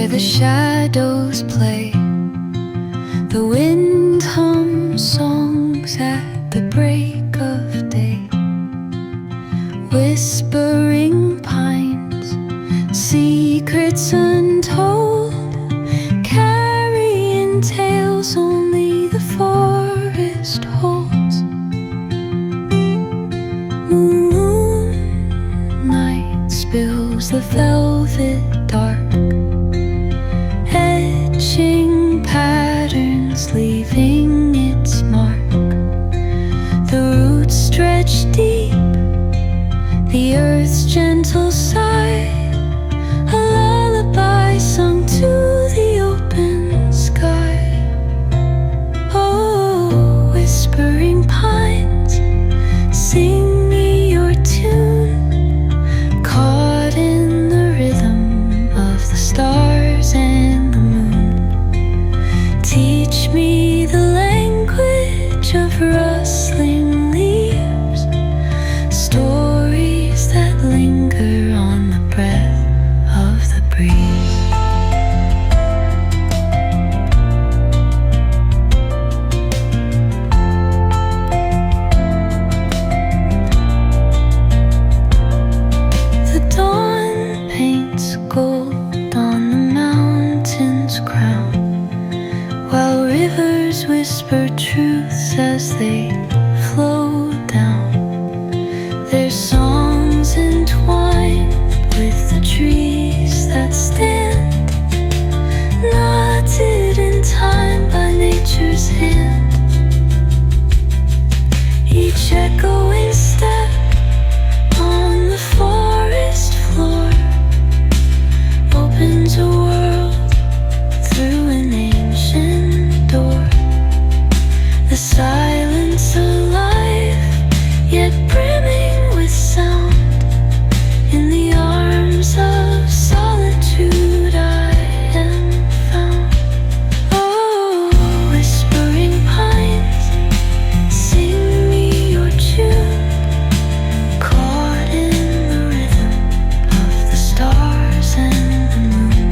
where the shadows play. The wind hums songs at the break of day. Whispering pines, secrets untold, carrying tales only the forest holds. Moonlight spills the velvet dark, etching patterns, leaving its mark. The roots stretch deep, the earth's gentle sigh, a lullaby sung to the open sky. Oh, whispering pines, sing me your tune, caught in the rhythm of the stars and the moon. Teach me the language of rustling leaves, stories that linger on the breath of the breeze. The dawn paints gold on the mountain's crown, while rivers whisper truths as they flow down. Their songs entwined with the trees that stand, knotted in time by nature's hand. Each echoing step on the forest floor opens a world through an ancient door. The silence alive, yet brimming with sound. In the arms of solitude I am found. Oh, whispering pines, sing me your tune, caught in the rhythm of the stars and the moon.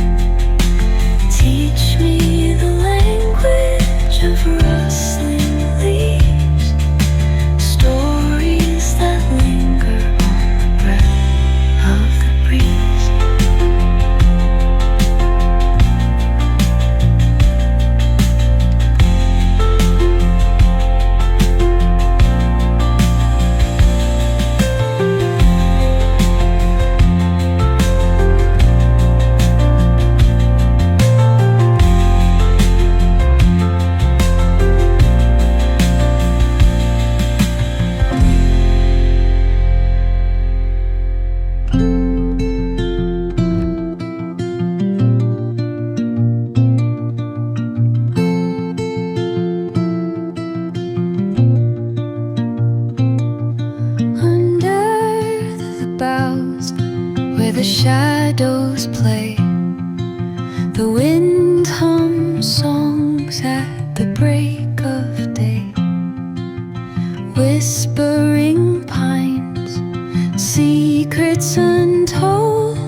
Teach me the language of rustling leaves, stories that linger on the breath of the breeze. Under the boughs, where the shadows play, the wind hums songs at the break of day. Whispering pines, secrets untold,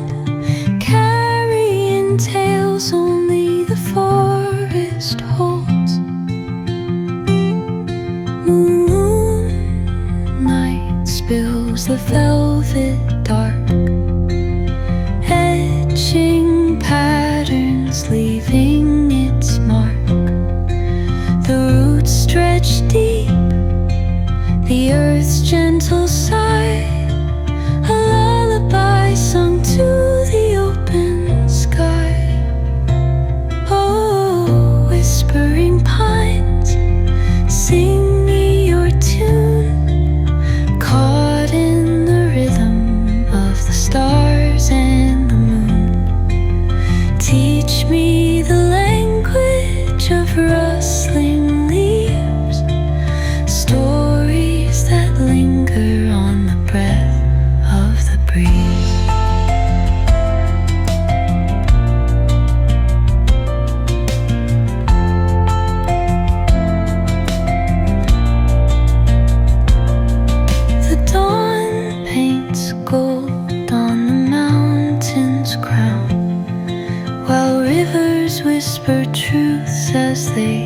carrying tales only the forest holds. Moonlight spills the velvet dark, etching patterns, leaving its mark. The roots stretch deep, the earth's gentle sigh, a lullaby sung to the open sky. Oh, whispering pines, sing me your tune, caught in the rhythm of the stars and the moon. Teach me the language of rustling leaves, stories that linger on the breath of the breeze. The dawn paints gold on the mountain's crown, while rivers Trees whisper truths as they